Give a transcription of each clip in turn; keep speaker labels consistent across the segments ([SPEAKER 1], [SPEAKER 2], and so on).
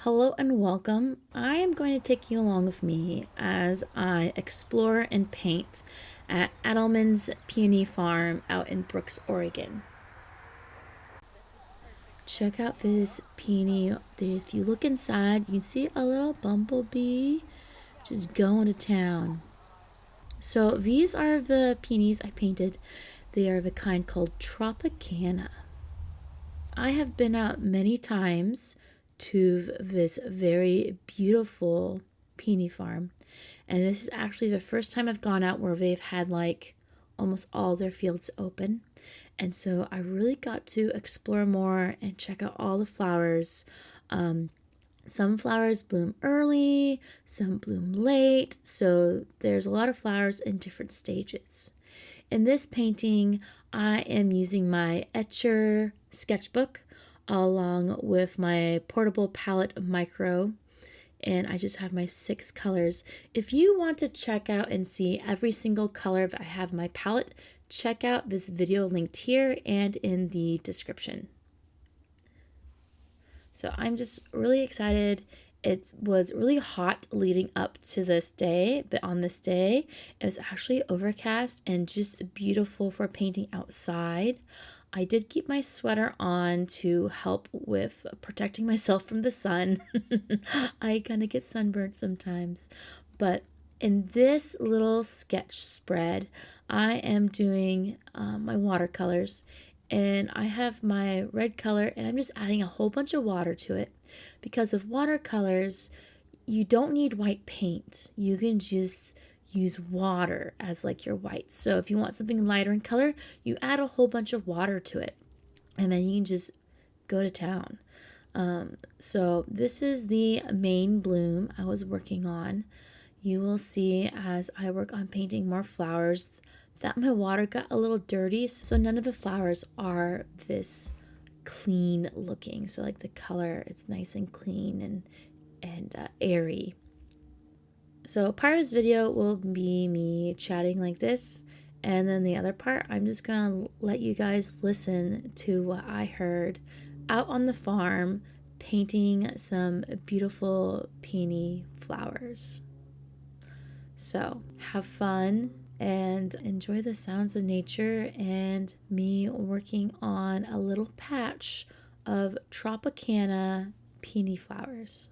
[SPEAKER 1] Hello and welcome. I am going to take you along with me as I explore and paint at Adelman's Peony farm out in Brooks, Oregon. Check out this peony. If you look inside, you can see a little bumblebee just going to town. So these are the peonies I painted. They are of a kind called Tropicana. I have been out many times to this very beautiful peony farm, and this is actually the first time I've gone out where they've had like almost all their fields open. And so I really got to explore more and check out all the flowers. Some flowers bloom early, some bloom late, so there's a lot of flowers in different stages. In this painting, I am using my Etcher sketchbook along with my portable palette micro, and I just have my 6 colors. If you want to check out and see every single color that I have in my palette, check out this video linked here and in the description. So I'm just really excited. It was really hot leading up to this day, but on this day, it was actually overcast and just beautiful for painting outside. I did keep my sweater on to help with protecting myself from the sun. I kind of get sunburned sometimes. But in this little sketch spread, I am doing my watercolors, and I have my red color and I'm just adding a whole bunch of water to it, because of watercolors you don't need white paint. You can just use water as like your white. So if you want something lighter in color, you add a whole bunch of water to it and then you can just go to town. So this is the main bloom I was working on. You will see as I work on painting more flowers that my water got a little dirty, so none of the flowers are this clean looking. So like the color, it's nice and clean and airy. So part of this video will be me chatting like this, and then the other part I'm just gonna let you guys listen to what I heard out on the farm painting some beautiful peony flowers. So have fun and enjoy the sounds of nature and me working on a little patch of Tropicana peony flowers.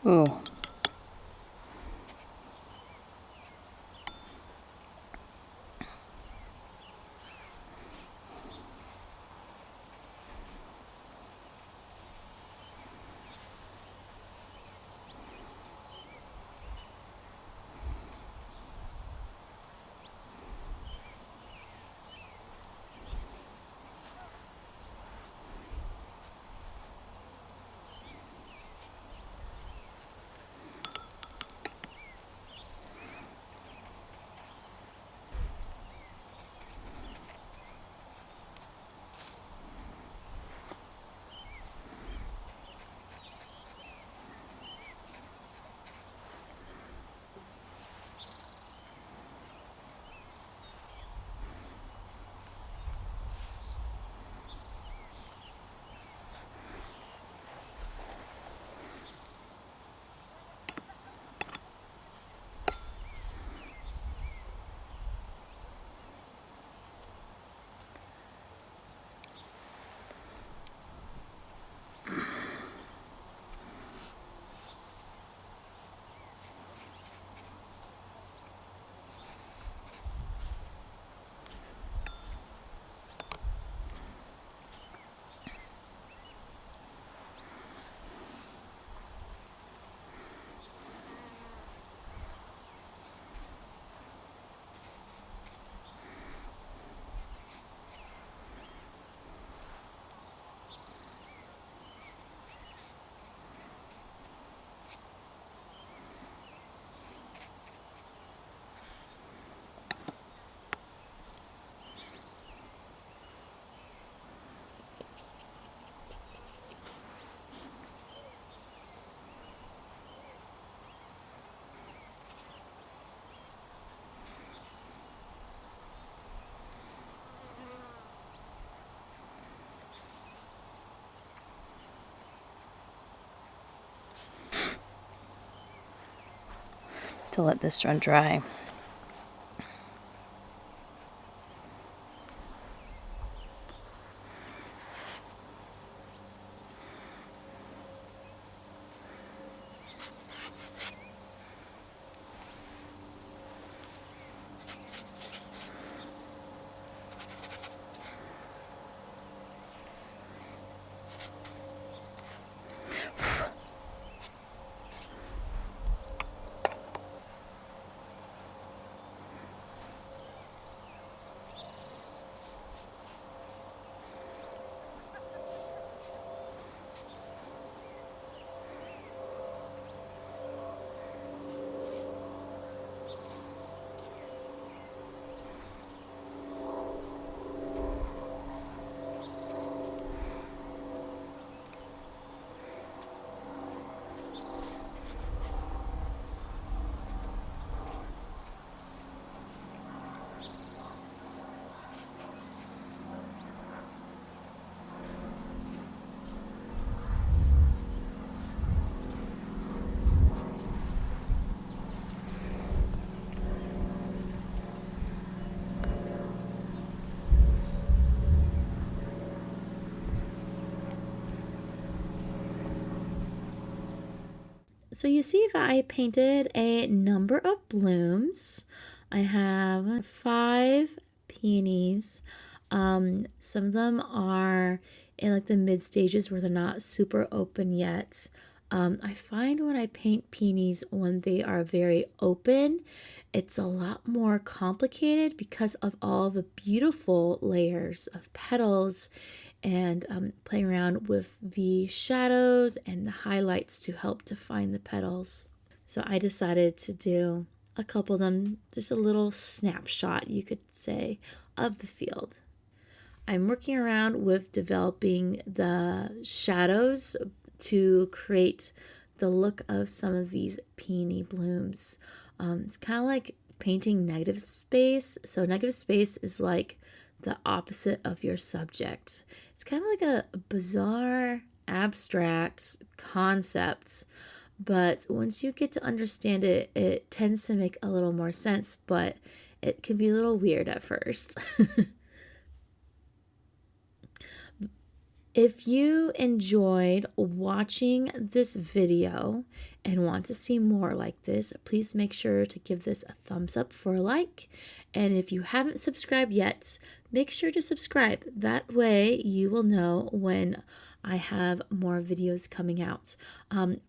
[SPEAKER 2] Oh. To let this run dry.
[SPEAKER 1] So you see if I painted a number of blooms. I have 5 peonies. Some of them are in like the mid stages where they're not super open yet. I find when I paint peonies when they are very open, it's a lot more complicated because of all the beautiful layers of petals and playing around with the shadows and the highlights to help define the petals. So I decided to do a couple of them, just a little snapshot, you could say, of the field. I'm working around with developing the shadows to create the look of some of these peony blooms. It's kind of like painting negative space. So negative space is like the opposite of your subject. It's kind of like a bizarre, abstract concept, but once you get to understand it, it tends to make a little more sense, but it can be a little weird at first. If you enjoyed watching this video and want to see more like this, please make sure to give this a thumbs up for a like. And if you haven't subscribed yet, make sure to subscribe. That way you will know when I have more videos coming out.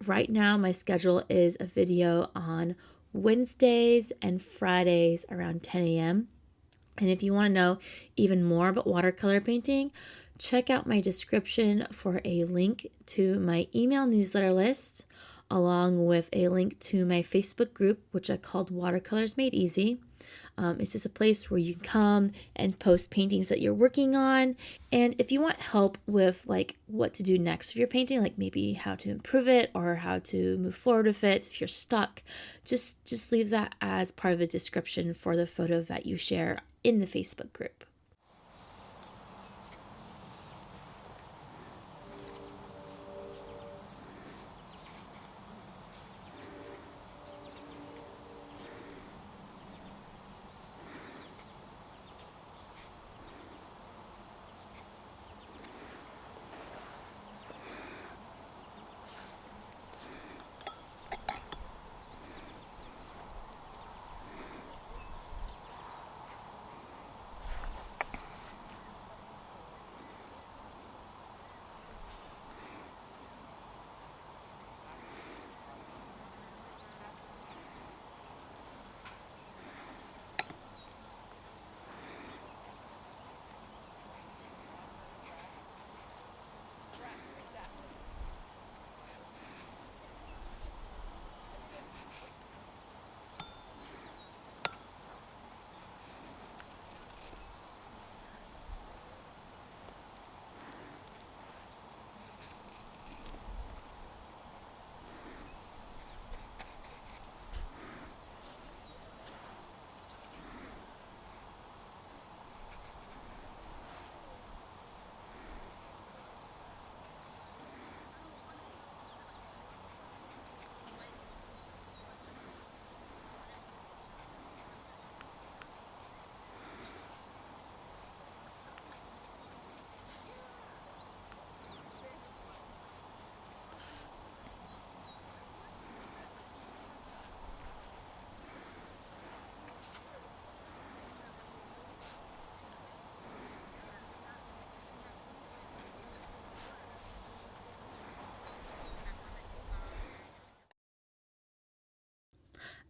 [SPEAKER 1] Right now, my schedule is a video on Wednesdays and Fridays around 10 a.m. And if you want to know even more about watercolor painting, check out my description for a link to my email newsletter list, along with a link to my Facebook group, which I called Watercolors Made Easy. It's just a place where you can come and post paintings that you're working on. And if you want help with like what to do next with your painting, like maybe how to improve it or how to move forward with it, if you're stuck, just leave that as part of the description for the photo that you share in the Facebook group.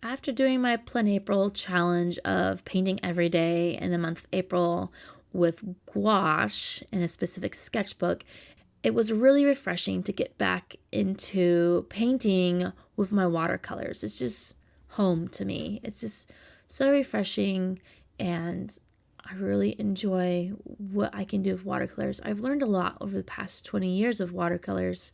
[SPEAKER 1] After doing my Plein April challenge of painting every day in the month of April with gouache in a specific sketchbook, it was really refreshing to get back into painting with my watercolors. It's just home to me. It's just so refreshing, and I really enjoy what I can do with watercolors. I've learned a lot over the past 20 years of watercolors.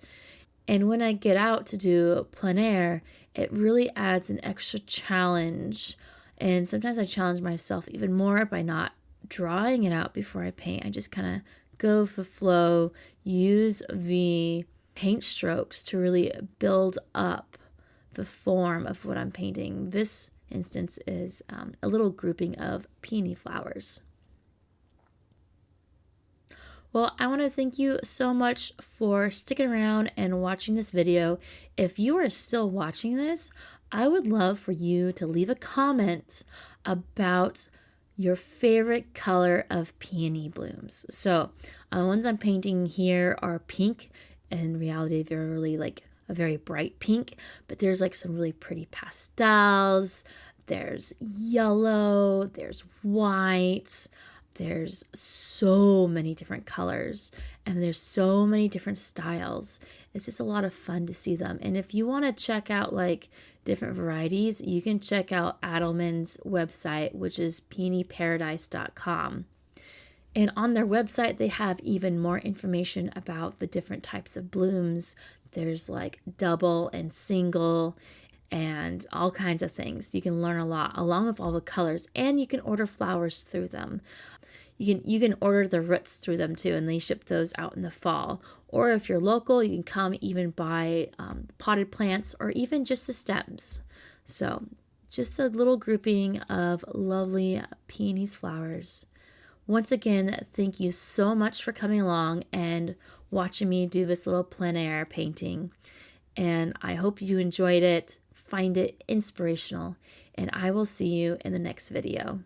[SPEAKER 1] And when I get out to do plein air, it really adds an extra challenge. And sometimes I challenge myself even more by not drawing it out before I paint. I just kind of go with the flow, use the paint strokes to really build up the form of what I'm painting. This instance is a little grouping of peony flowers. Well, I want to thank you so much for sticking around and watching this video. If you are still watching this, I would love for you to leave a comment about your favorite color of peony blooms. So, ones I'm painting here are pink. In reality, they're really like a very bright pink, but there's like some really pretty pastels. There's yellow, there's white. There's so many different colors and there's so many different styles. It's just a lot of fun to see them. And if you want to check out like different varieties, you can check out Adelman's website, which is peonyparadise.com. And on their website, they have even more information about the different types of blooms. There's like double and single and all kinds of things. You can learn a lot along with all the colors, and you can order flowers through them. You can order the roots through them too, and they ship those out in the fall. Or if you're local, you can come even buy potted plants or even just the stems. So just a little grouping of lovely peonies flowers. Once again, thank you so much for coming along and watching me do this little plein air painting. And I hope you enjoyed it, find it inspirational, and I will see you in the next video.